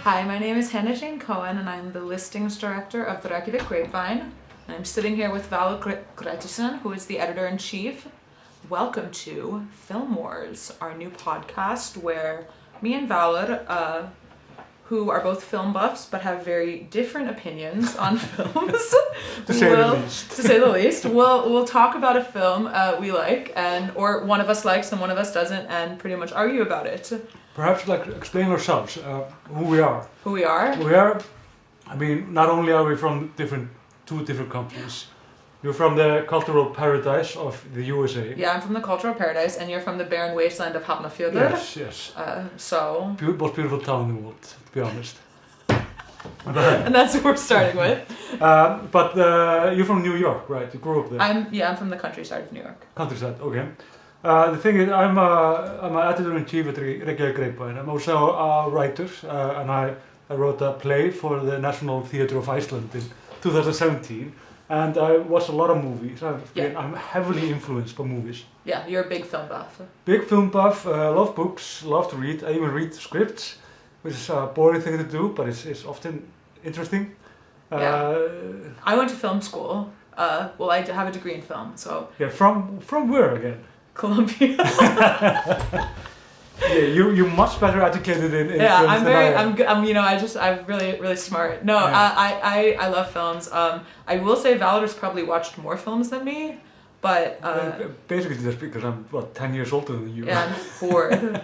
Hi, my name is Hannah Jane Cohen, and I'm the listings director of the Reykjavík Grapevine. And I'm sitting here with Valur Grettisson, who is the editor-in-chief. Welcome to Film Wars, our new podcast where me and Valur, who are both film buffs but have very different opinions on films, to say the least, we'll talk about a film we like, or one of us likes and one of us doesn't, and pretty much argue about it. Perhaps explain ourselves, who we are. Who we are? I mean, not only are we from two different countries. You're from the cultural paradise of the USA. Yeah, I'm from the cultural paradise, and you're from the barren wasteland of Hafnarfjörður. Yes. Most beautiful town in the world, to be honest. And that's what we're starting with. But you're from New York, right? You grew up there. I'm from the countryside of New York. Countryside, okay. The thing is, I'm an editor-in-chief at Reykjavík Grapevine. I'm also a writer, and I wrote a play for the National Theatre of Iceland in 2017. And I watch a lot of movies. I'm heavily influenced by movies. Yeah, you're a big film buff. Big film buff, love books, love to read. I even read scripts, which is a boring thing to do, but it's often interesting. I went to film school. I have a degree in film, so... Yeah, from where again? Columbia. Yeah, you're much better educated in films than I am. I'm really smart. No, yeah. I love films. I will say Valur's probably watched more films than me, but basically just because I'm 10 years older than you. Yeah, I'm bored.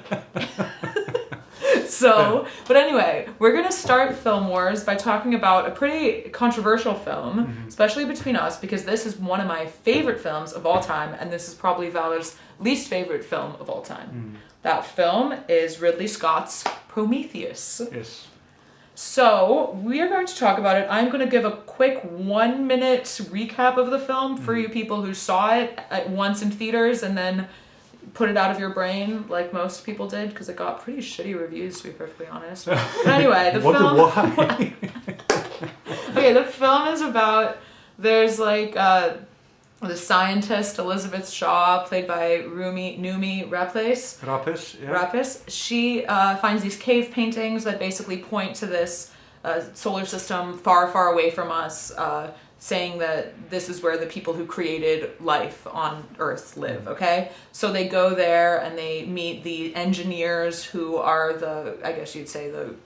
But anyway, we're gonna start Film Wars by talking about a pretty controversial film, especially between us, because this is one of my favorite films of all time, and this is probably Valur's least favorite film of all time. That film is Ridley Scott's Prometheus. Yes. So, we are going to talk about it. I'm going to give a quick 1-minute recap of the film for you people who saw it at once in theaters and then put it out of your brain like most people did, because it got pretty shitty reviews, to be perfectly honest. But anyway, the film... Why? Okay, the film is about... There's the scientist Elizabeth Shaw, played by Noomi Rapace. She finds these cave paintings that basically point to this solar system far, far away from us, saying that this is where the people who created life on Earth live, okay? So they go there and they meet the engineers who are the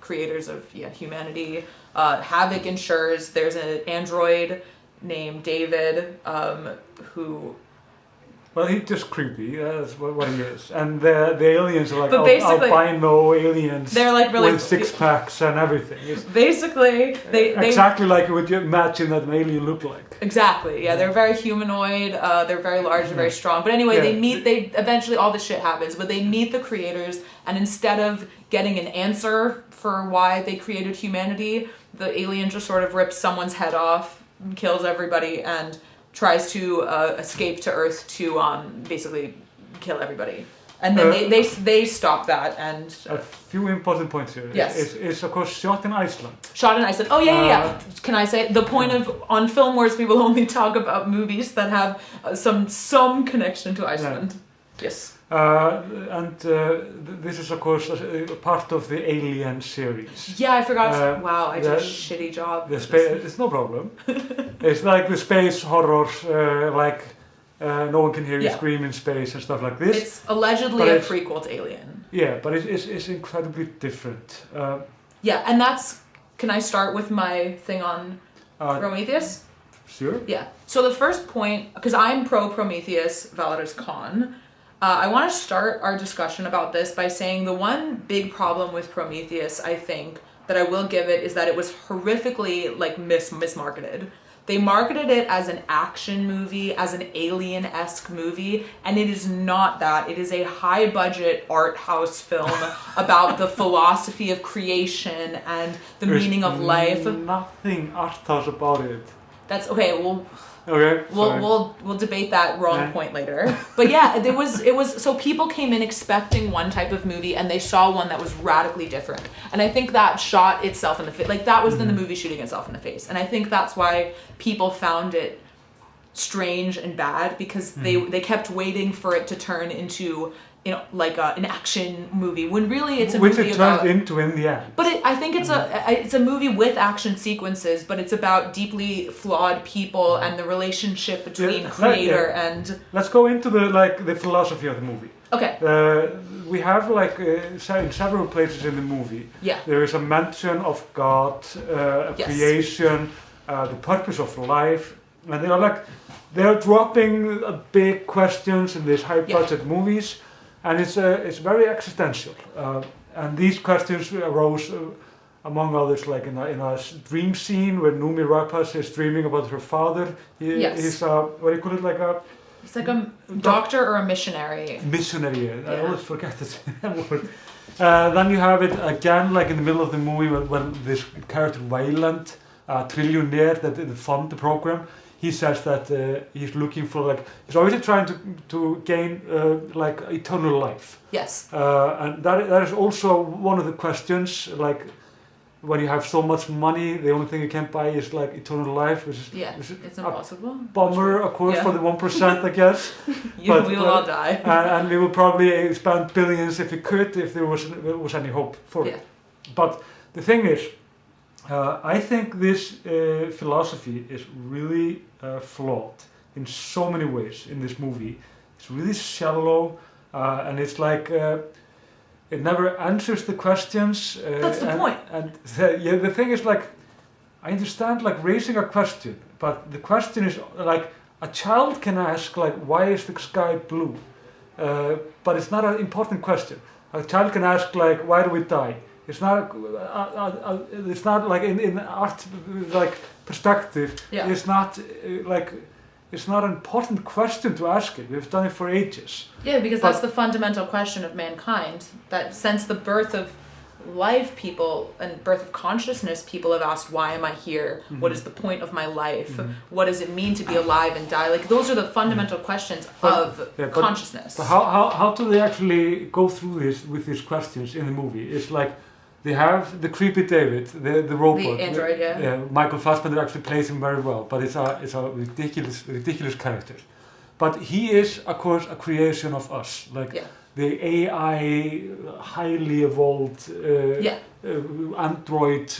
creators of humanity. Havoc ensures there's an android named David, who... Well, he's just creepy, that's what he is. And the aliens are albino aliens. They're really... With six-packs and everything. Basically, they... Exactly like what you imagine that an alien look like. Exactly, yeah, they're very humanoid, they're very large and very strong. But anyway, eventually all this shit happens, but they meet the creators, and instead of getting an answer for why they created humanity, the alien just sort of rips someone's head off, kills everybody, and tries to escape to Earth to basically kill everybody. And then they stop that, and... A few important points here. Yes. It's of course shot in Iceland. Oh, yeah. Can I say, the point on Film Wars, we will only talk about movies that have some connection to Iceland. Yeah. Yes. This is of course a part of the Alien series. Yeah, I forgot. Wow, I did a shitty job. It's no problem. It's like the space horrors, no one can hear you scream in space and stuff like this. It's allegedly a prequel to Alien. Yeah, but it's incredibly different. And that's... Can I start with my thing on Prometheus? Sure. Yeah. So the first point, because I'm pro Prometheus, Valur is con. I want to start our discussion about this by saying the one big problem with Prometheus, I think, that I will give it, is that it was horrifically, mismarketed. They marketed it as an action movie, as an alien-esque movie, and it is not that. It is a high-budget art house film about the philosophy of creation and the meaning of life. Nothing art house about it. That's okay. We'll debate that wrong point later. But yeah, it was so people came in expecting one type of movie and they saw one that was radically different. And I think that shot itself in the face. That was then the movie shooting itself in the face. And I think that's why people found it strange and bad, because they kept waiting for it to turn into an action movie, when really it's a which movie it about... turned into in the end. But I think it's a movie with action sequences, but it's about deeply flawed people and the relationship between creator and... Let's go into the philosophy of the movie. Okay. We have in several places in the movie, there is a mention of God, creation, the purpose of life, and they're dropping big questions in these high-budget movies, and it's very existential. And these questions arose, among others, like in a dream scene where Noomi Rapace is dreaming about her father. He's what do you call it, like a... He's like a doctor or a missionary. Missionary, I always forget that word. Then you have it again, like in the middle of the movie, when this character Wayland, a trillionaire that fund the program, he says that he's looking for he's always trying to gain eternal life. Yes. And that is also one of the questions, when you have so much money, the only thing you can buy is eternal life, which is it's impossible. Bummer, of course, for the 1%, I guess. We will all die. And we will probably spend billions if we could, if there was any hope for it. But the thing is, I think this philosophy is really flawed in so many ways in this movie. It's really shallow, and it's it never answers the questions. That's the point. And the thing is, I understand raising a question, but the question is a child can ask why is the sky blue, but it's not an important question. A child can ask why do we die? It's not. It's not in art perspective. Yeah. It's not It's not an important question to ask it. We've done it for ages. Yeah, because that's the fundamental question of mankind. That since the birth of life, people and birth of consciousness, people have asked, why am I here? Mm-hmm. What is the point of my life? Mm-hmm. What does it mean to be alive and die? Those are the fundamental questions of consciousness. But how do they actually go through this with these questions in the movie? It's they have the creepy David, the robot. The android, Michael Fassbender actually plays him very well, but it's a ridiculous character. But he is, of course, a creation of us. The AI, highly evolved android,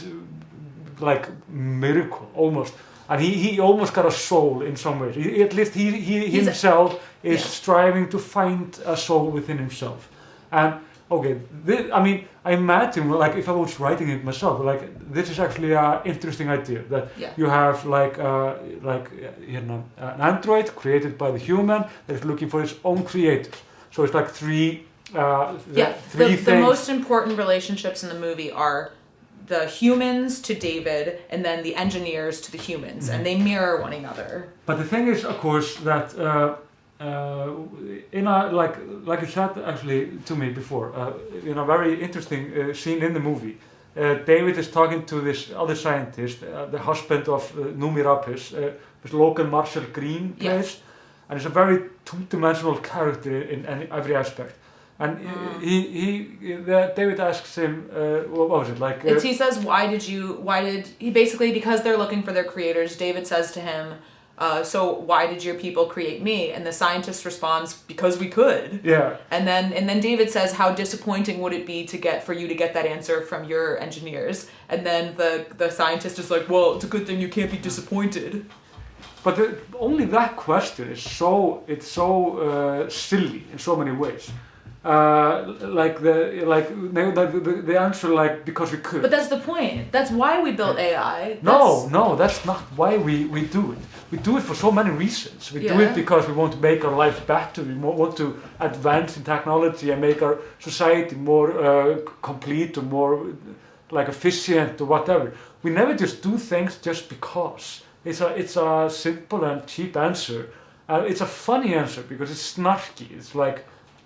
miracle almost. And he almost got a soul in some ways. At least he himself is striving to find a soul within himself. And okay, I imagine, if I was writing it myself, this is actually an interesting idea, that you have an android created by the human that is looking for its own creator. So it's three things. The most important relationships in the movie are the humans to David and then the engineers to the humans, mm-hmm. and they mirror one another. But the thing is, of course, that in a like you said actually to me before, in a very interesting scene in the movie, David is talking to this other scientist, the husband of Noomi Rapace, this Logan Marshall Green plays, and he's a very two-dimensional character in every aspect. And David asks him, what was it he says, basically, because they're looking for their creators, David says to him, so why did your people create me? And the scientist responds, because we could. Yeah. And then David says, how disappointing would it be for you to get that answer from your engineers? And then the scientist is like, well, it's a good thing you can't be disappointed. But only that question is so silly in so many ways. The answer because we could. But that's the point. That's why we built AI. No, that's not why we do it. We do it for so many reasons. We do it because we want to make our life better. We want to advance in technology and make our society more complete or more efficient or whatever. We never just do things just because. It's a simple and cheap answer. It's a funny answer because it's snarky. It's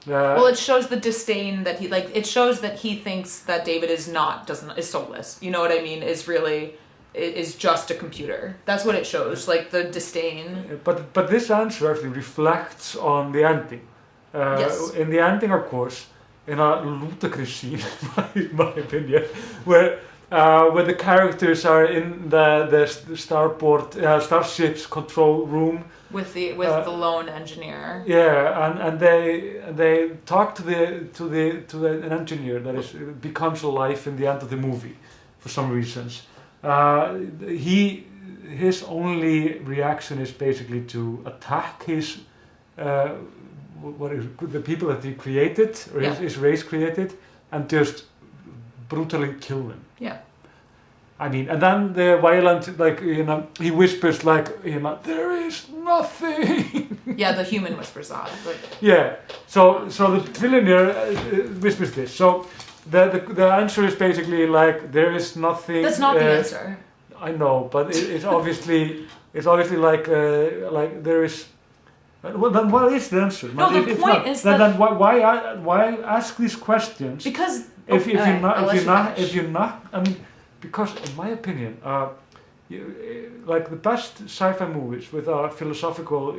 well, it shows the disdain that it shows that he thinks that David is soulless. You know what I mean? Is just a computer. That's what it shows, the disdain. But this answer actually reflects on the ending. In the ending, of course, in a ludicrous scene, in my opinion, where where the characters are in the starship's control room with the lone engineer. Yeah, and they talk to an engineer that becomes alive in the end of the movie, for some reasons. His only reaction is basically to attack his the people that he created, or his race created, and just brutally kill them. Yeah. I mean, and then the violent, he whispers there is nothing. Yeah, the human whispers that. Yeah. So the trillionaire whispers this. So the answer is basically there is nothing. That's not the answer. I know, but it's obviously there is. Well, then what is the answer? No, the point is that. Then why ask these questions? Because if you're not, I mean, because in my opinion, the best sci-fi movies with a philosophical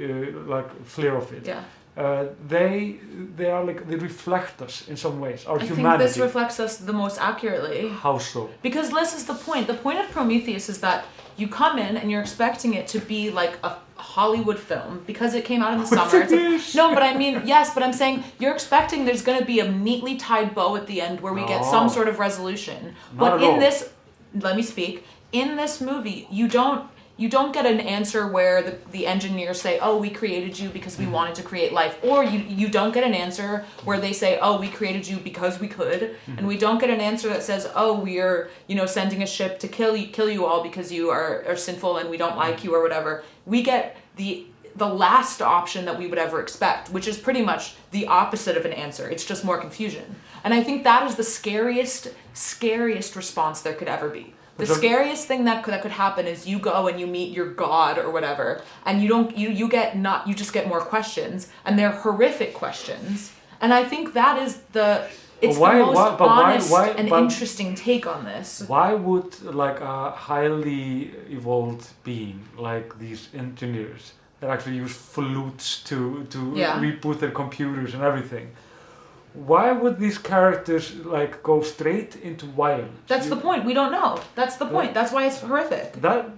flair of it. Yeah. They reflect us in some ways, our humanity. I think this reflects us the most accurately. How so? Because this is the point. The point of Prometheus is that you come in and you're expecting it to be like a Hollywood film because it came out in the summer. No, but I mean, yes, but I'm saying you're expecting there's going to be a neatly tied bow at the end where we get some sort of resolution. But in this, let me speak, in this movie, you don't get an answer where the engineers say, oh, we created you because we wanted to create life. Or you don't get an answer where they say, oh, we created you because we could. And we don't get an answer that says, oh, we're sending a ship to kill you all because you are sinful and we don't like you or whatever. We get the last option that we would ever expect, which is pretty much the opposite of an answer. It's just more confusion. And I think that is the scariest response there could ever be. The scariest thing that could happen is you go and you meet your god or whatever, and you just get more questions, and they're horrific questions. And I think that is the most honest and interesting take on this. Why would a highly evolved being like these engineers that actually use flutes to reboot their computers and everything? Why would these characters go straight into violence? That's the point. We don't know. That's the point. That's why it's horrific. That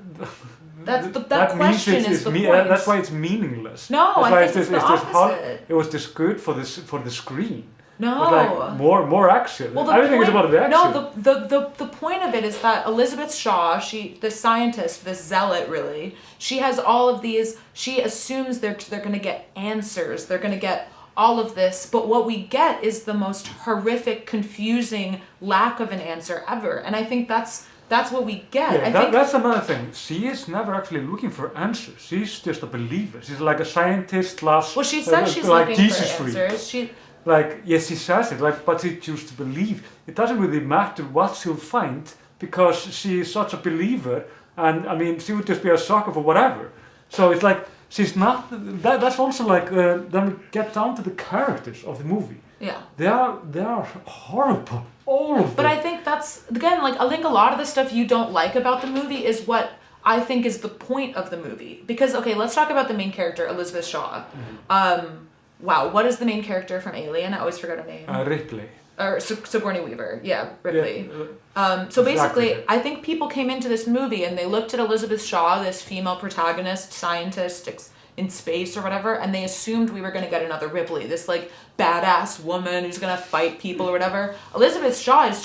question is the point. That's why it's meaningless. No, I think it's the opposite. It was just good for the screen. No. More action. Well, everything is about the action. No, the point of it is that Elizabeth Shaw, the scientist, this zealot really, she has all of these, she assumes they're going to get answers. They're going to get all of this, but what we get is the most horrific, confusing lack of an answer ever. And I think that's what we get. Yeah, that's another thing. She is never actually looking for answers. She's just a believer. She's like a scientist slash. Well, she says she's looking Jesus for answers. She yes, she says it. But she chooses to believe. It doesn't really matter what she'll find because she is such a believer. And I mean, she would just be a sucker for whatever. So it's she's not. That's also then we get down to the characters of the movie. Yeah. They are horrible. All of them. But I think that's again I think a lot of the stuff you don't like about the movie is what I think is the point of the movie. Because let's talk about the main character, Elizabeth Shaw. Mm-hmm. Wow, what is the main character from Alien? I always forget her name. Ripley. Or Sigourney Weaver, yeah, Ripley. Yeah, so basically, exactly. I think people came into this movie and they looked at Elizabeth Shaw, this female protagonist, scientist in space or whatever, and they assumed we were going to get another Ripley, this badass woman who's going to fight people or whatever. Elizabeth Shaw is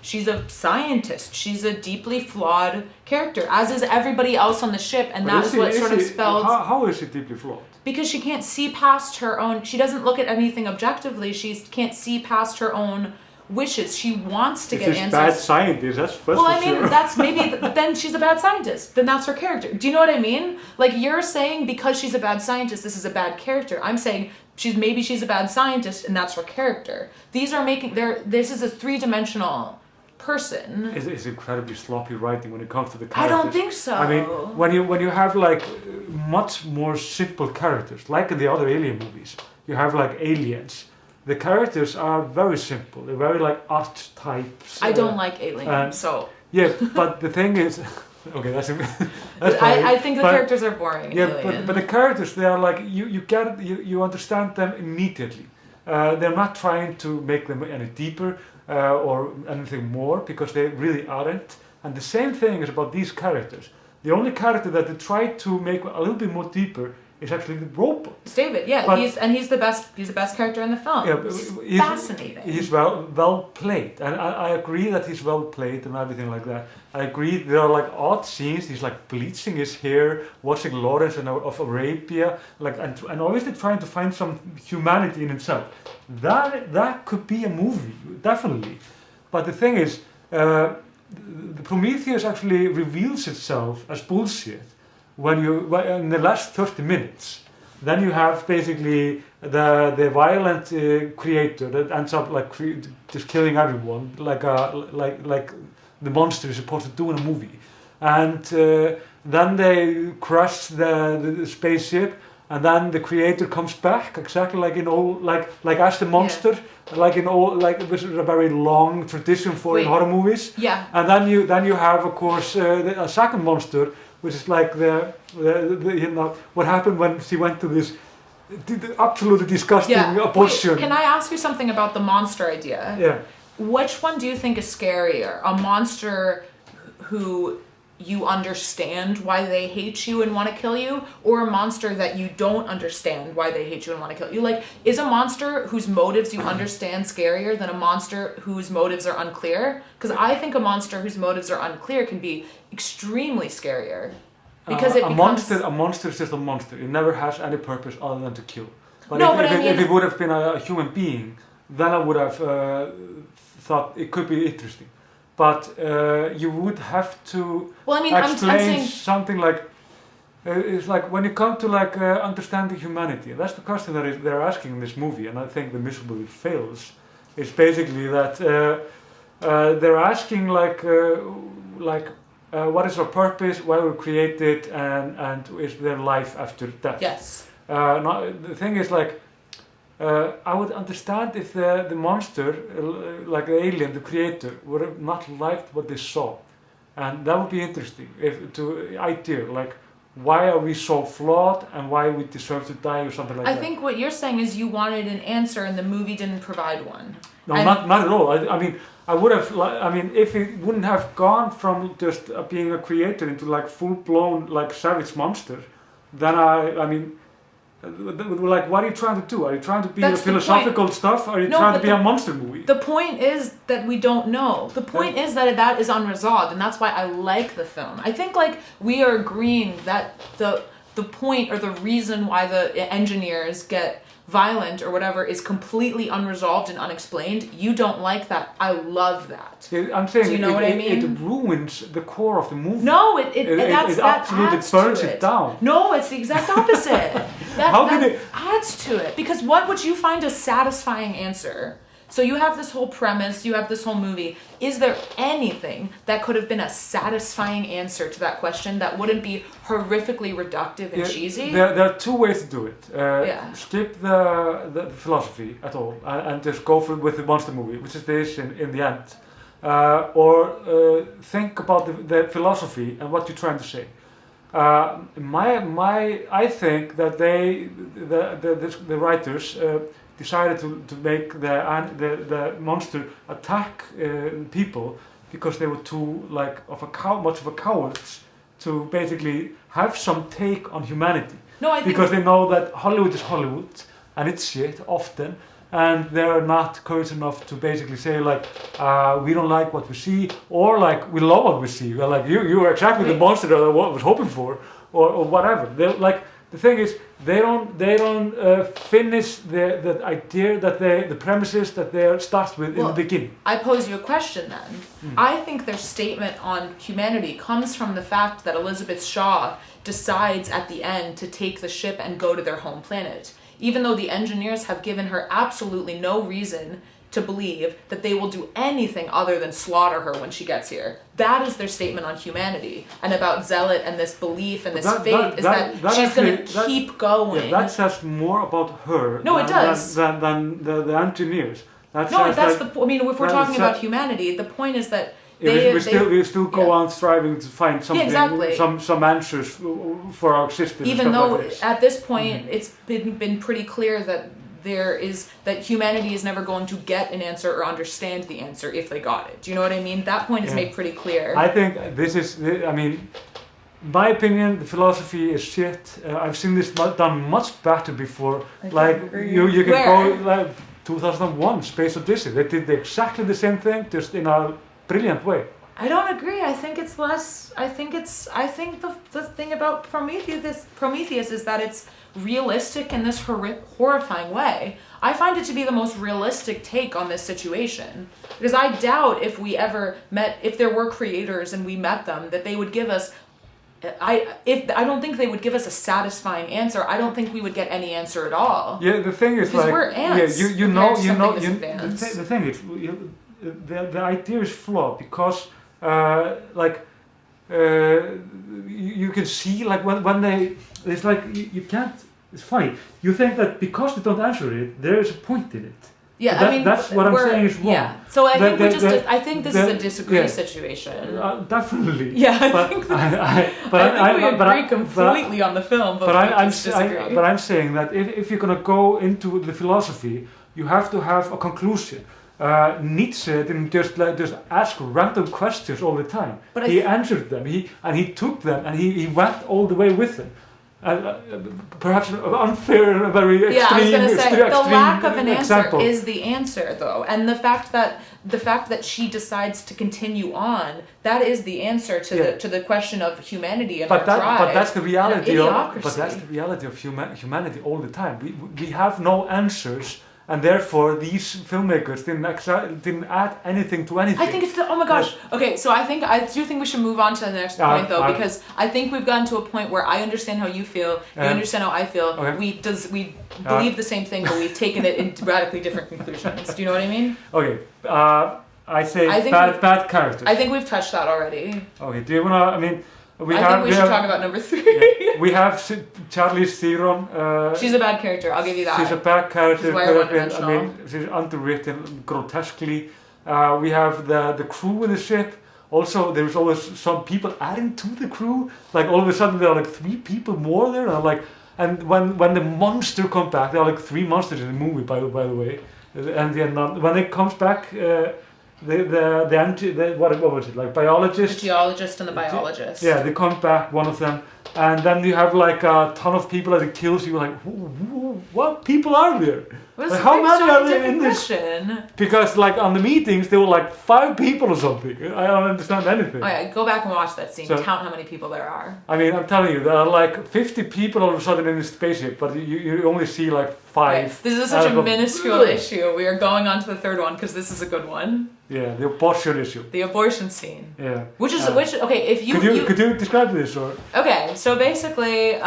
she's a scientist. She's a deeply flawed character, as is everybody else on the ship, and that is what sort of spells... How is she deeply flawed? Because she can't see past her own... She doesn't look at anything objectively. She can't see past her own wishes. She wants to get answers. She's a bad scientist, that's for Well, I mean, sure. that's maybe... Then she's a bad scientist. Then that's her character. Do you know what I mean? You're saying because she's a bad scientist, this is a bad character. I'm saying maybe she's a bad scientist, and that's her character. This is a three-dimensional person. It's incredibly sloppy writing when it comes to the characters. I don't think so. I mean, when you have much more simple characters, like in the other Alien movies, you have aliens. The characters are very simple. They're very archetypes. I don't like Alien, so. Yeah, but the thing is, okay, that's I think the characters are boring. In Alien. but the characters, they are you understand them immediately. They're not trying to make them any deeper. or anything more, because they really aren't. And the same thing is about these characters. The only character that they try to make a little bit more deeper is actually the robot. It's David, yeah. But he's the best. He's the best character in the film. Yeah, he's fascinating. He's well played, and I agree that he's well played and everything like that. I agree there are like odd scenes. He's like bleaching his hair, watching Lawrence of Arabia, like and obviously trying to find some humanity in himself. That could be a movie, definitely. But the thing is, the Prometheus actually reveals itself as bullshit when in the last 30 minutes. Then you have basically the violent creator that ends up like just killing everyone, like the monster is supposed to do in a movie. And then they crush the spaceship, and then the creator comes back exactly like in all like as the monster. Yeah. Like in all, like it was a very long tradition for in horror movies. Yeah. And then you have, of course, a second monster, which is like the what happened when she went to this absolutely disgusting abortion. Wait, can I ask you something about the monster idea? Yeah. Which one do you think is scarier? A monster who you understand why they hate you and want to kill you, or a monster that you don't understand why they hate you and want to kill you? Like, is a monster whose motives you understand scarier than a monster whose motives are unclear? Because I think a monster whose motives are unclear can be extremely scarier. Because a monster is just a monster. It never has any purpose other than to kill. But if it would have been a human being, then I would have thought it could be interesting. But you would have to explain something like it's like when you come to like understanding humanity. That's the question that they're asking in this movie, and I think the miserably fails. It's basically that they're asking like what is our purpose, why we were created, and is there life after death? Yes. The thing is like. I would understand if the monster, like the alien, the creator, would have not liked what they saw, and that would be interesting. Idea like why are we so flawed and why we deserve to die or something like that. I think what you're saying is you wanted an answer and the movie didn't provide one. No, not at all. I mean, I would have. I mean, if it wouldn't have gone from just being a creator into like full blown like savage monster, then I mean. Like, what are you trying to do? Are you trying to be a philosophical stuff? Or are you trying to be a monster movie? The point is that we don't know. The point is that is unresolved, and that's why I like the film. I think like we are agreeing that the point or the reason why the engineers get violent or whatever is completely unresolved and unexplained. You don't like that. I love that. I'm saying, do you know what I mean? It ruins the core of the movie. No, it absolutely burns it down. No, it's the exact opposite. that adds to it. Because what would you find a satisfying answer? So you have this whole premise, you have this whole movie. Is there anything that could have been a satisfying answer to that question that wouldn't be horrifically reductive and cheesy? There are two ways to do it. Skip the philosophy at all and just go with the monster movie, which is this in the end. Or think about the philosophy and what you're trying to say. I think that the writers decided to make the monster attack people because they were too much of a cowards to basically have some take on humanity. Because they know that Hollywood is Hollywood and it's shit often, and they're not courage enough to basically say like we don't like what we see, or like we love what we see. Well, like you are exactly the monster that I was hoping for, or whatever. They're like. The thing is, they don't finish the idea that the premises that they start with in the beginning. I pose you a question then. I think their statement on humanity comes from the fact that Elizabeth Shaw decides at the end to take the ship and go to their home planet, even though the engineers have given her absolutely no reason to believe that they will do anything other than slaughter her when she gets here. That is their statement on humanity and about Zealot and this belief and this faith that she's going to keep going. Yeah, that says more about her than the engineers. I mean, if we're talking about humanity, the point is that we still go on striving to find something, some answers for our existence. Even though at this point it's been pretty clear that that humanity is never going to get an answer or understand the answer if they got it. Do you know what I mean? That point is made pretty clear. I think my opinion, the philosophy is shit. I've seen this done much better before. You can go like 2001, Space Odyssey. They did exactly the same thing, just in a brilliant way. I don't agree. I think it's less. I think the thing about Prometheus is that it's realistic in this horrifying way. I find it to be the most realistic take on this situation, because I doubt if there were creators and we met them, that they would give us. I don't think they would give us a satisfying answer. I don't think we would get any answer at all. Yeah, the thing is, because we're ants. Yeah, the thing is, the idea is flawed because, you can see, like when it's like you can't. It's funny. You think that because they don't answer it, there is a point in it. Yeah, that's what I'm saying is wrong. Yeah, so I think this is a disagree situation. Definitely. Yeah, I think we agree completely on the film, but I'm saying that if you're gonna go into the philosophy, you have to have a conclusion. Nietzsche didn't just ask random questions all the time. But he answered them. He took them and he went all the way with them. Perhaps unfair, very extreme. Yeah, I was going to say the lack of an example. Answer is the answer, though, and the fact that she decides to continue on, that is the answer to the question of humanity and our drive. But that's the reality. But that's the reality of humanity all the time. We have no answers. And therefore, these filmmakers didn't add anything to anything. I think it's oh my gosh. Okay, so I do think we should move on to the next point though, because I think we've gotten to a point where I understand how you feel, you understand how I feel. Okay. We believe the same thing, but we've taken it in radically different conclusions. Do you know what I mean? Okay. I say bad characters. I think we've touched that already. Okay. Do you wanna? I think we should talk about number 3. Yeah. We have Charlize Theron. She's a bad character, I'll give you that. She's a bad character. She's she's underwritten grotesquely. We have the crew in the ship. Also, there's always some people adding to the crew. Like all of a sudden there are like 3 people more there. And when the monster comes back, there are like 3 monsters in the movie, by the way. And then when it comes back. What was it, like biologist? The geologist and the biologist. Yeah, they come back, one of them, and then you have like a ton of people that it kills you. Like, what people are there? Like, how many are there in this? Because like on the meetings there were like 5 people or something. I don't understand anything. Oh yeah, go back and watch that scene. So, count how many people there are. I mean, I'm telling you, there are like 50 people all of a sudden in this spaceship, but you only see like 5. Right. This is such a minuscule issue. We are going on to the 3rd one because this is a good one. Yeah, the abortion issue. The abortion scene. Yeah. Okay, if you could you describe this or? Okay, so basically,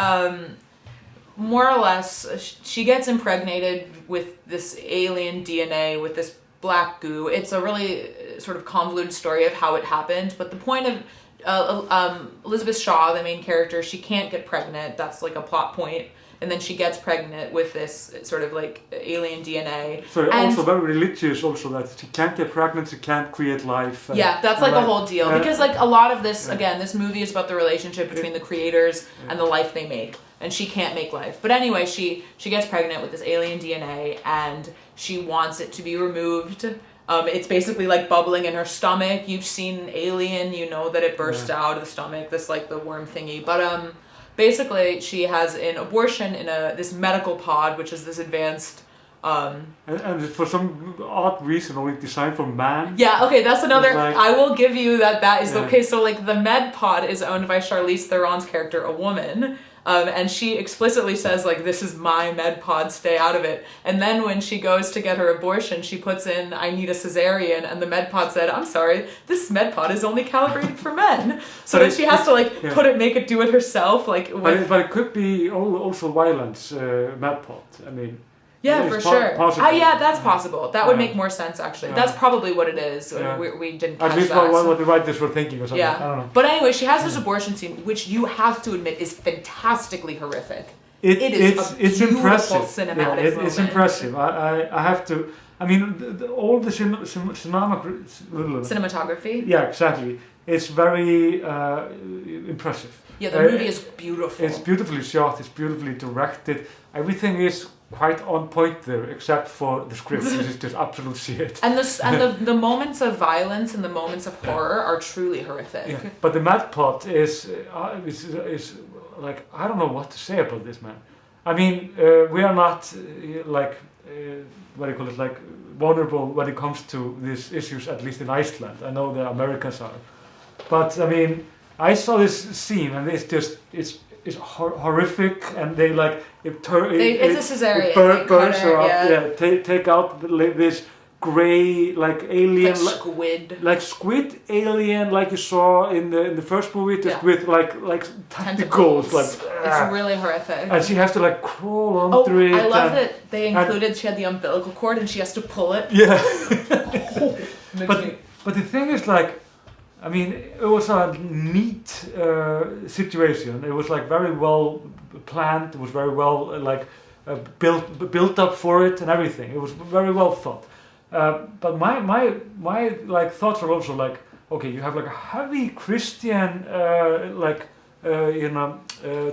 more or less, she gets impregnated with this alien DNA, with this black goo. It's a really sort of convoluted story of how it happened, but the point of Elizabeth Shaw, the main character, she can't get pregnant. That's like a plot point. And then she gets pregnant with this sort of like alien DNA. So also very religious also, that she can't get pregnant, she can't create life. Yeah, that's like the whole deal. Because like a lot of this, again, this movie is about the relationship between the creators and the life they make. And she can't make life. But anyway, she gets pregnant with this alien DNA and she wants it to be removed. It's basically like bubbling in her stomach. You've seen Alien, you know that it bursts out of the stomach, this like the worm thingy. But basically, she has an abortion in this medical pod, which is this advanced. And for some odd reason, only designed for man. Yeah. Okay, that's another. I will give you that is okay. So like the med pod is owned by Charlize Theron's character, a woman. And she explicitly says, like, this is my med pod, stay out of it. And then when she goes to get her abortion, she puts in, I need a cesarean, and the med pod said, I'm sorry, this med pod is only calibrated for men. So then she has to, like, make it do it herself. Like, but it could be also violence, med pod, I mean. Yeah, for sure. Yeah, that's possible. That would make more sense, actually. That's probably what it is. We didn't catch that. At least what the writers were thinking or something. Yeah. I don't know. But anyway, she has this abortion scene, which you have to admit is fantastically horrific. It's impressive. Cinematic moment. It's impressive. I have to. I mean, all the cinematography. Yeah, exactly. It's very impressive. Yeah, the movie is beautiful. It's beautifully shot. It's beautifully directed. Everything is quite on point there, except for the script, which is just absolute shit. And the moments of violence and the moments of horror are truly horrific. Yeah. But the mad plot is like, I don't know what to say about this, man. I mean, we are not what do you call it, like vulnerable when it comes to these issues, at least in Iceland. I know the Americans are. But I mean, I saw this scene and it's horrific, and they like it's a cesarean. Burns her up. Take out this grey like alien, like squid alien, like you saw in the first movie, just with like tentacles. Like it's really horrific. And she has to like crawl under it. I love that they included. She had the umbilical cord, and she has to pull it. Yeah. But the thing is, like, I mean, it was a neat situation. It was like very well planned. It was very well built up for it and everything. It was very well thought. But my like thoughts are also like, okay, you have like a heavy Christian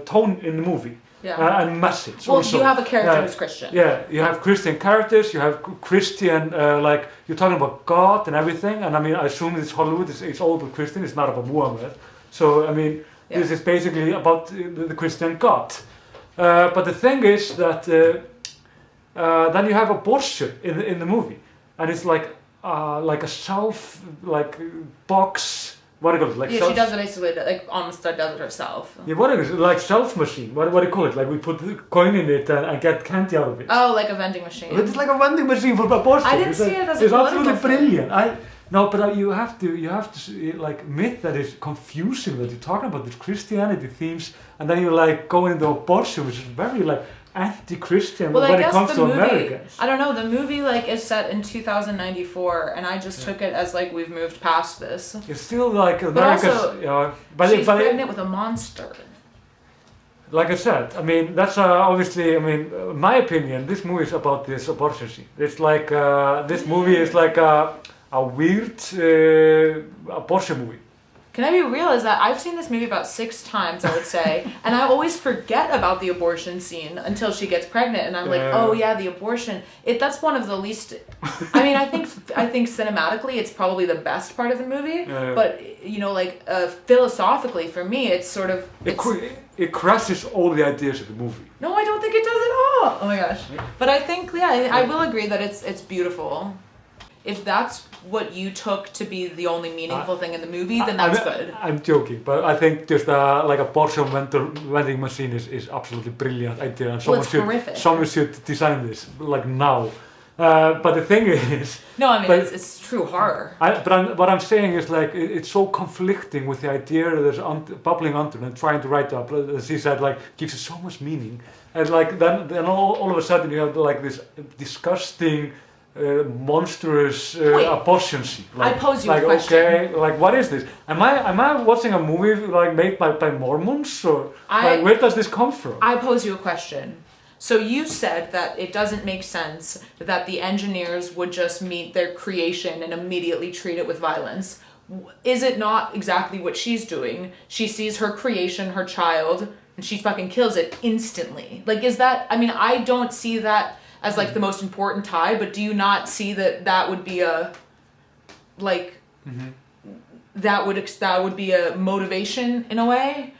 tone in the movie. Yeah. And message. Well, also. You have a character who's Christian. Yeah, you have Christian characters, you have Christian, like, you're talking about God and everything, and I mean, I assume it's Hollywood, it's all about Christian, it's not about Muhammad. So, I mean, this is basically about the Christian God. But the thing is that then you have abortion in the movie, and it's like a box. What do you call it? Like she does it basically, like Amistad does it herself. Yeah, what is it? Like self machine? What do you call it? Like we put the coin in it and get candy out of it. Oh, like a vending machine. It's like a vending machine for abortion. I didn't see it as a It's absolutely brilliant. But you have to like admit that it's confusing that you're talking about these Christianity themes, and then you like go into abortion, which is very like anti-Christian when it comes to Americans. I don't know, the movie like is set in 2094, and I just took it as like we've moved past this. It's still like America's, but she's pregnant with a monster. Like I said, I mean, that's obviously, I mean, in my opinion, this movie is about this abortion scene. It's like, this movie is like a weird abortion movie. Can I be real? Is that I've seen this movie about 6 times, I would say, and I always forget about the abortion scene until she gets pregnant, and I'm like, oh yeah, the abortion. That's one of the least. I mean, I think cinematically, it's probably the best part of the movie, but you know, like philosophically, for me, it's sort of. It crushes all the ideas of the movie. No, I don't think it does at all. Oh my gosh! But I think, I will agree that it's beautiful. If that's what you took to be the only meaningful thing in the movie, then that's good. I'm joking, but I think just like a abortion vending machine is absolutely brilliant idea, and someone should design this like now. But the thing is, no, I mean it's true horror. What I'm saying is like it's so conflicting with the idea that there's bubbling under and trying to write up. As he said, like gives it so much meaning, and like then all of a sudden you have like this disgusting. Monstrous abortion scene. I pose you a question. Okay, like what is this? Am I watching a movie like made by Mormons, or like, where does this come from? I pose you a question. So you said that it doesn't make sense that the engineers would just meet their creation and immediately treat it with violence. Is it not exactly what she's doing? She sees her creation, her child, and she fucking kills it instantly. Like, is that? I mean, I don't see that as like the most important tie, but do you not see that would be a like that would be a motivation in a way?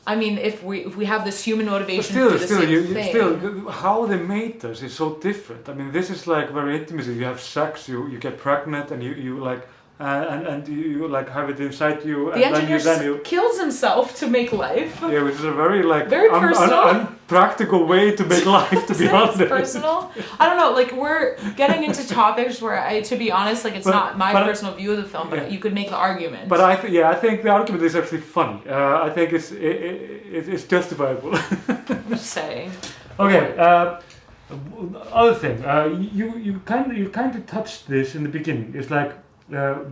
I mean, if we have this human motivation to do the same thing. Still, how they made this is so different. I mean, this is like very intimate. You have sex, you get pregnant, and you like. And you like have it inside you. The engineer kills himself to make life. Yeah, which is a very like personal, unpractical way to make life. To be honest, personal. I don't know. Like we're getting into topics where to be honest, like it's not my personal view of the film, but you could make the argument. But I think the argument is actually funny. I think it's justifiable. I'm just saying. Okay. Other thing, you kind of touched this in the beginning. It's like.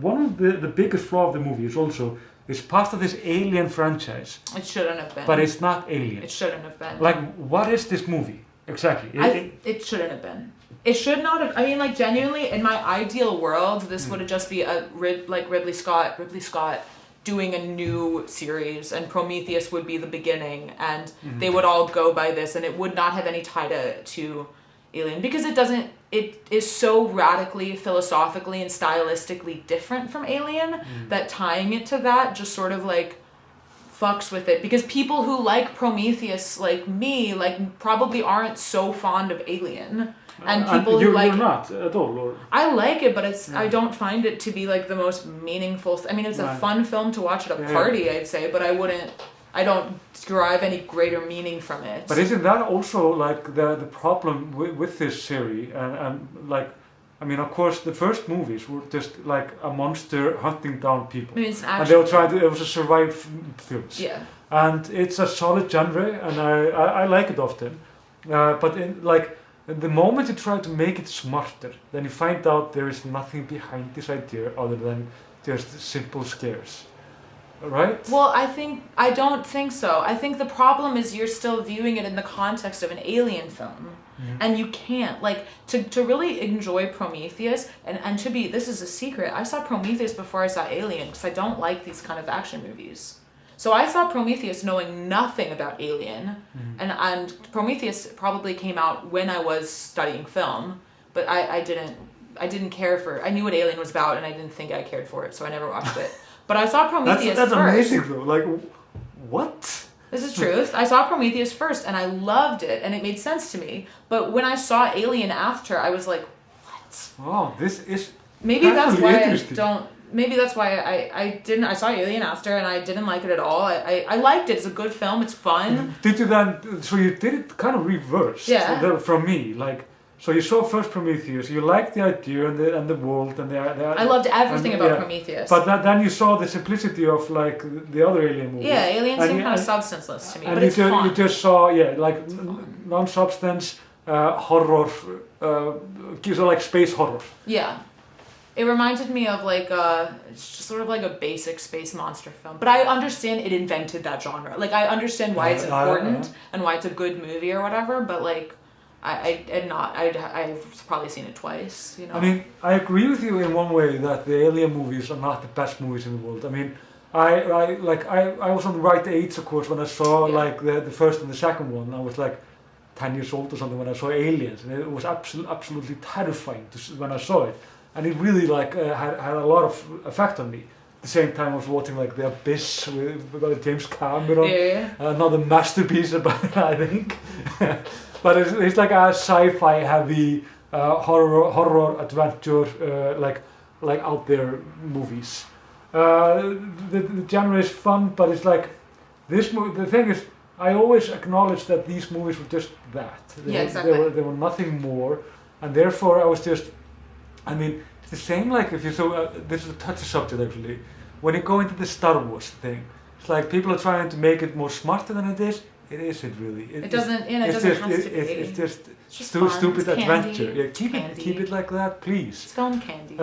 One of the biggest flaw of the movie is also it's part of this Alien franchise. It shouldn't have been. But it's not Alien. It shouldn't have been. Like, what is this movie exactly? It shouldn't have been. It should not have. I mean, like genuinely, in my ideal world, this would have just be Ridley Scott doing a new series, and Prometheus would be the beginning, and they would all go by this, and it would not have any tie to Alien, because it is so radically philosophically and stylistically different from Alien that tying it to that just sort of like fucks with it, because people who like Prometheus like me like probably aren't so fond of Alien, and people who like you're not at all, or? I like it, but I don't find it to be like the most meaningful I mean, it's a fun film to watch at a party, I'd say, but I don't derive any greater meaning from it. But isn't that also like the problem with this series? And like, I mean, of course, the first movies were just like a monster hunting down people. I mean, it's an action. And they were trying to, it was a survival films. Yeah. And it's a solid genre, and I like it often. But in like, the moment you try to make it smarter, then you find out there is nothing behind this idea other than just simple scares. Right? Well, I don't think so. I think the problem is you're still viewing it in the context of an Alien film. And you can't, like, to really enjoy Prometheus, and to be, this is a secret, I saw Prometheus before I saw Alien, because I don't like these kind of action movies. So I saw Prometheus knowing nothing about Alien, and Prometheus probably came out when I was studying film, but I didn't care for, I knew what Alien was about, and I didn't think I cared for it, so I never watched it. But I saw Prometheus that's first. Amazing though. Like, what? This is truth. I saw Prometheus first, and I loved it, and it made sense to me. But when I saw Alien after, I was like, what? Oh, this is maybe that's why I don't. Maybe that's why I didn't. I saw Alien after, and I didn't like it at all. I liked it. It's a good film. It's fun. Did you then? So you did it kind of reversed. Yeah. From me, like. So you saw first Prometheus, you liked the idea and the world and the I loved everything about Prometheus. But then you saw the simplicity of like the other Alien movies. Yeah, Alien seemed kind of substanceless to me, and but it's fun. You just saw like non-substance horror, so like space horror. Yeah. It reminded me of like it's just sort of like a basic space monster film. But I understand it invented that genre. Like I understand why it's important and why it's a good movie or whatever, but like I've probably seen it twice, you know. I mean, I agree with you in one way that the Alien movies are not the best movies in the world. I mean, I was on the right age, of course, when I saw like the first and the second one. I was like 10 years old or something when I saw Aliens, and it was absolutely terrifying when I saw it, and it really like had a lot of effect on me. At the same time, I was watching like The Abyss with James Cameron, another masterpiece about I think. But it's like a sci-fi heavy horror adventure like out there movies. The genre is fun, but it's like this movie. The thing is, I always acknowledge that these movies were just that. Exactly. They were nothing more, and therefore I was just. I mean, it's the same like if you this is a touchy subject actually. When you go into the Star Wars thing, it's like people are trying to make it more smarter than it is. It isn't really. It doesn't have to be. It's just fun. Stupid it's adventure. Candy. Yeah, keep it like that, please. It's film candy.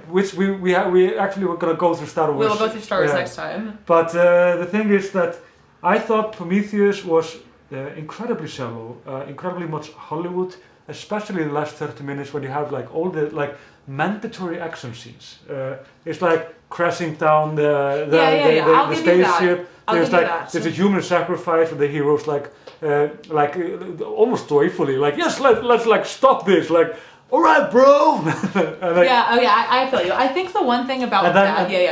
Which we actually were gonna go through Star Wars. We'll go through Star Wars next time. But the thing is that I thought Prometheus was incredibly shallow, incredibly much Hollywood, especially the last 30 minutes when you have like all the like mandatory action scenes. It's like crashing down the spaceship. There's a human sacrifice where the heroes like almost joyfully like yes let's like stop this like all right bro. I feel you. I think the one thing about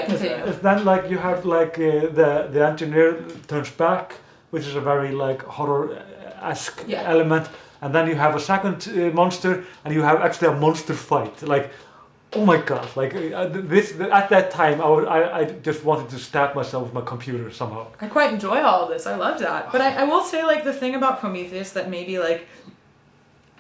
continue. Then like you have like the engineer turns back, which is a very like horror-esque element, and then you have a second monster, and you have actually a monster fight like. Oh my god! Like at that time, I just wanted to stab myself with my computer somehow. I quite enjoy all of this. I loved that. But I will say, like, the thing about Prometheus that maybe like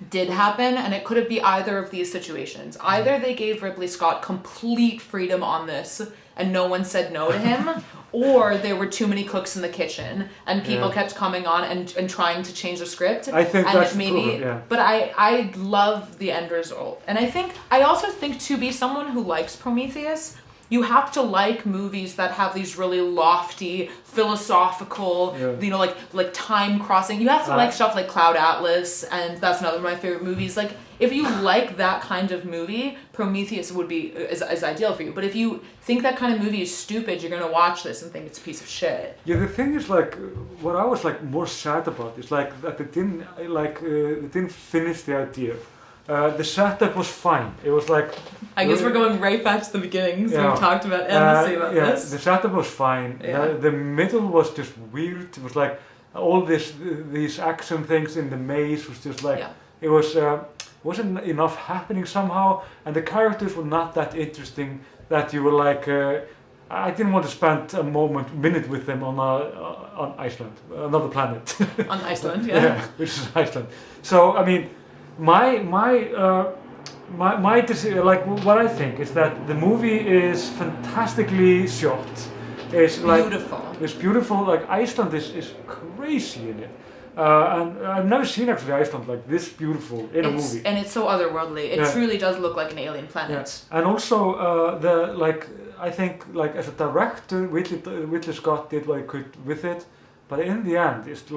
did happen, and it could be either of these situations. Either they gave Ridley Scott complete freedom on this, and no one said no to him, or there were too many cooks in the kitchen, and people kept coming on and trying to change the script. I think and that's maybe. true, yeah. But I love the end result, and I also think to be someone who likes Prometheus, you have to like movies that have these really lofty, philosophical, you know, like time crossing. You have to like stuff like Cloud Atlas, and that's another of my favorite movies. Like, if you like that kind of movie, Prometheus is ideal for you. But if you think that kind of movie is stupid, you're gonna watch this and think it's a piece of shit. Yeah, the thing is, like, what I was like more sad about is like that they didn't finish the idea. The setup was fine. It was like... I guess we're going right back to the beginning, so we talked about endlessly about this. The setup was fine. Yeah. The middle was just weird. It was like all these action things in the maze was just like... It was wasn't enough happening somehow, and the characters were not that interesting that you were like... I didn't want to spend a minute with them on Iceland, another planet. On Iceland, yeah, which is Iceland. So, I mean... My decision, like what I think is that the movie is fantastically shot. It's like beautiful. It's beautiful. Like Iceland is crazy in it, and I've never seen actually Iceland like this beautiful in a movie. And it's so otherworldly. It truly does look like an alien planet. Yeah. And also I think like as a director, Ridley Scott did what he could with it, but in the end, it's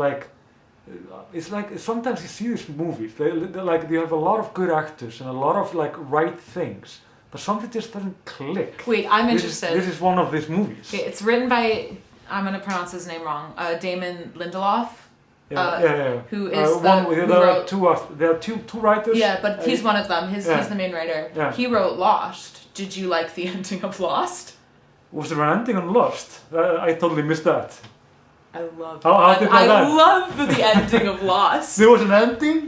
like sometimes you see these movies, they like you have a lot of good actors and a lot of like right things, but something just doesn't click. Wait, I'm interested. This is one of these movies. Okay, it's written by, I'm going to pronounce his name wrong, Damon Lindelof. Who is there are two writers. Yeah, but he's one of them. He's the main writer. Yeah. He wrote Lost. Did you like the ending of Lost? Was there an ending on Lost? I totally missed that. I love the ending of Lost. There was an ending?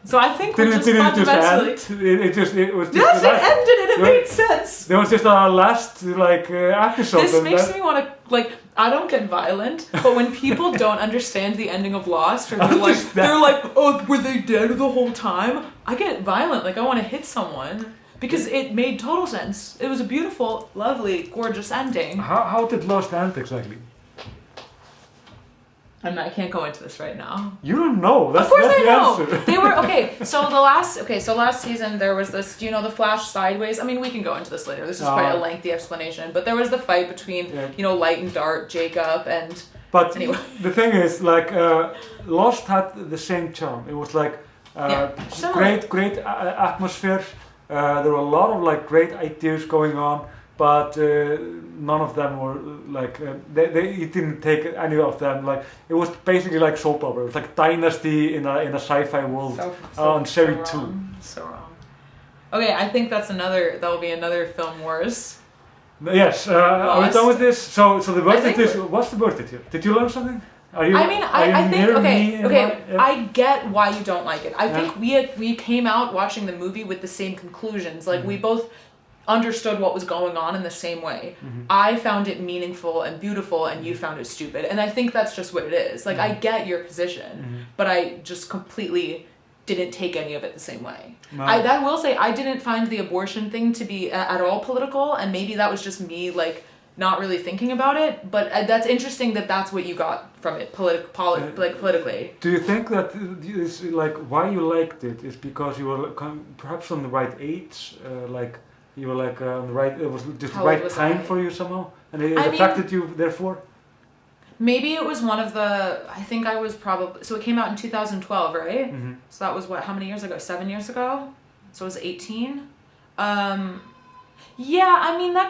So I think we're just fundamentally... It was just... Yes, it ended and it made sense. There was just a last, episode. This makes me want to, I don't get violent, but when people don't understand the ending of Lost, or they're like, oh, were they dead the whole time? I get violent, I want to hit someone. Because it made total sense. It was a beautiful, lovely, gorgeous ending. How did Lost end exactly? I can't go into this right now. You don't know. That's of course the I know. Answer. They were So last season there was this. Do you know the Flash sideways? I mean, we can go into this later. This is quite a lengthy explanation. But there was the fight between Light and Dark, Jacob, and. But anyway. The thing is, Lost had the same charm. It was great atmosphere. There were a lot of great ideas going on. But none of them were he didn't take any of them. It was basically like soap opera. It was like Dynasty in a sci-fi world on Series 2. So wrong. Okay, I think that'll be another Film Wars. Yes. Are we done with this? So the verdict is, what's the verdict here? Did you learn something? I think I get why you don't like it. I think we came out watching the movie with the same conclusions. We both understood what was going on in the same way. Mm-hmm. I found it meaningful and beautiful, and you found it stupid. And I think that's just what it is. I get your position, but I just completely didn't take any of it the same way. No. I will say I didn't find the abortion thing to be at all political, and maybe that was just me not really thinking about it. But that's interesting that that's what you got from it politically. Do you think that why you liked it is because you were perhaps on the right age, you were on the right, it was just the right time for you somehow? And it affected you therefore? Maybe it was one of I think I was probably, so it came out in 2012, right? Mm-hmm. So that was how many years ago? 7 years ago? So it was 18? That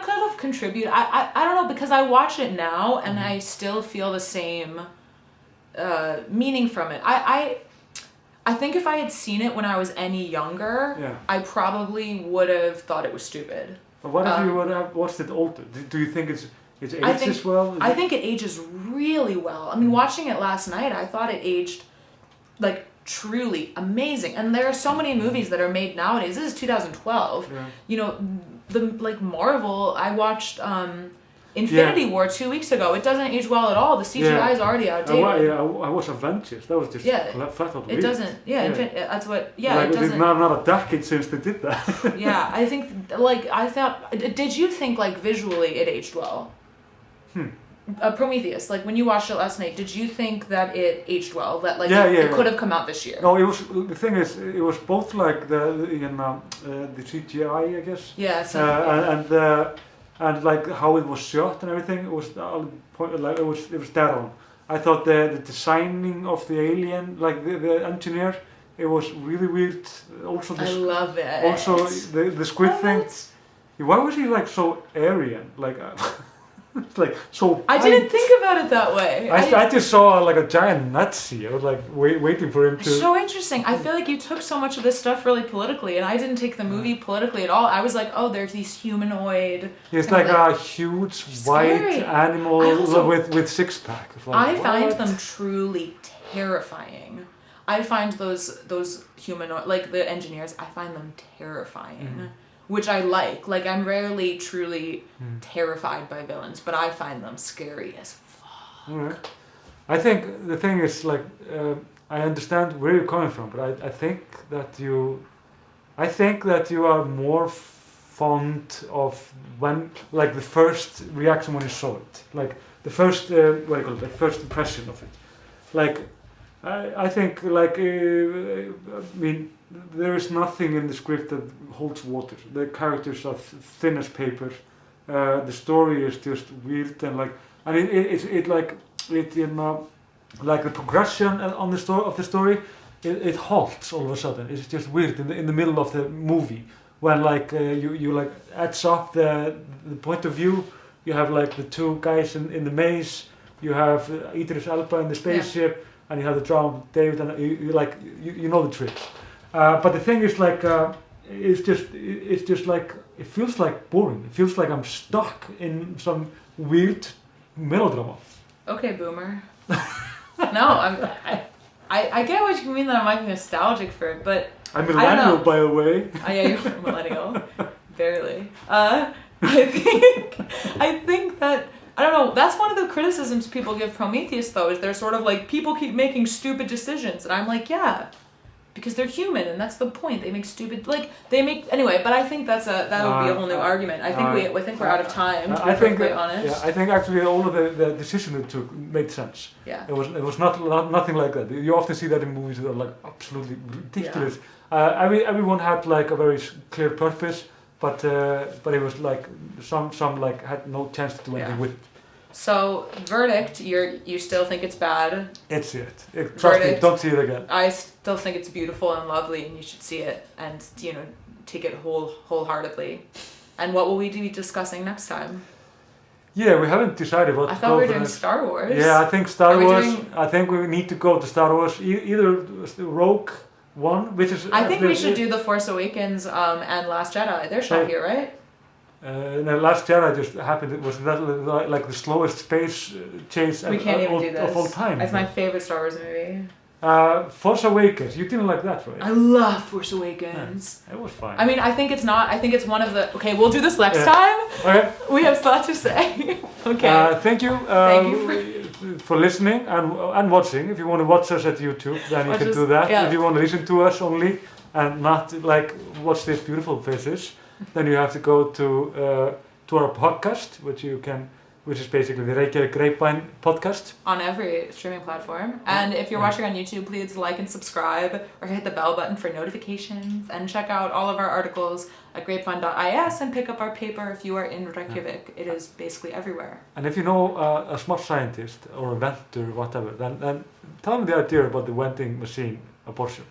could have contributed. I don't know, because I watch it now and I still feel the same meaning from it. I think if I had seen it when I was any younger, I probably would have thought it was stupid. But what if you would have watched it older? Do you think it's aged as well? I think it ages really well. I mean, watching it last night, I thought it aged truly amazing. And there are so many movies that are made nowadays. This is 2012. Yeah. The Marvel, I watched Infinity War 2 weeks ago. It doesn't age well at all. The CGI is already outdated. I watched Avengers. That was just flat out weird. It doesn't. That's what. Yeah, it doesn't. It's not a decade since they did that. Yeah, I think I thought. Did you think visually it aged well? Prometheus, when you watched it last night, did you think that it aged well? That it could have come out this year? No, it was. The thing is, it was both the CGI, I guess. Yeah. and like how it was shot and everything, it was like it was dead on. I thought the designing of the alien, like the engineer, it was really weird. Also, I love it. Also, the squid thing. Why was he like so Aryan? Like, like so. I didn't think about it that way. I just saw like a giant Nazi. I was like waiting for him to. So interesting. I feel like you took so much of this stuff really politically, and I didn't take the movie politically at all. I was like, oh, there's these humanoid. It's like a huge white animal with six pack. Like, I find them truly terrifying. I find those humanoid, like the engineers, I find them terrifying. Which I like. Like, I'm rarely truly terrified by villains, but I find them scary as fuck. Alright. I think the thing is, like, I understand where you're coming from, but I think that you are more fond of when, like, the first reaction when you saw it. Like, the first, the first impression of it. Like, I think, like, I mean, there is nothing in the script that holds water. The characters are thin as paper. The story is just weird and like, and like the progression on the story of the story, it halts all of a sudden. It's just weird in the middle of the movie when like you like adds up the point of view. You have like the two guys in the maze. You have Idris Elba in the spaceship, and you have the drama of David, and you know the trick. But the thing is, like, it's just like, it feels like boring. It feels like I'm stuck in some weird melodrama. Okay, boomer. No, I get what you mean that I'm like nostalgic for it, but I'm a millennial, by the way. Oh yeah, you're a millennial. Barely. I think that, I don't know, that's one of the criticisms people give Prometheus, though, is they're sort of like, people keep making stupid decisions, and I'm like, yeah. Because they're human, and that's the point. They make stupid, anyway. But I think that would be a whole new argument. I think we're out of time. To be perfectly honest. Yeah, I think actually all of the decision it took made sense. Yeah. It was nothing like that. You often see that in movies that are like absolutely ridiculous. Yeah. Everyone had like a very clear purpose, but it was like some like had no chance to do anything with it. So, verdict, you still think it's bad? It's it. Trust me, don't see it again. I still think it's beautiful and lovely, and you should see it and, take it wholeheartedly. And what will we be discussing next time? Yeah, we haven't decided what. I thought we were doing Star Wars. Yeah, I think Star Wars. I think we need to go to Star Wars. Either Rogue One, which is. I think we should do The Force Awakens and Last Jedi. They're shot here, right? No, Last Jedi just happened. It was like the slowest space chase of all time. It's my favorite Star Wars movie. Force Awakens. You didn't like that, right? I love Force Awakens. Yeah, it was fine. I mean, I think it's not. I think it's one of the. Okay, we'll do this next time. Okay. We have a lot to say. Okay. Thank you. Thank you for listening and watching. If you want to watch us at YouTube, then you can do that. Yeah. If you want to listen to us only and not like watch these beautiful faces, then you have to go to our podcast, which is basically the Reykjavík Grapevine podcast. On every streaming platform. And if you're watching on YouTube, please like and subscribe or hit the bell button for notifications, and check out all of our articles at grapevine.is and pick up our paper if you are in Reykjavík. It is basically everywhere. And if you know a smart scientist or a inventor, whatever, then tell me the idea about the vending machine abortion.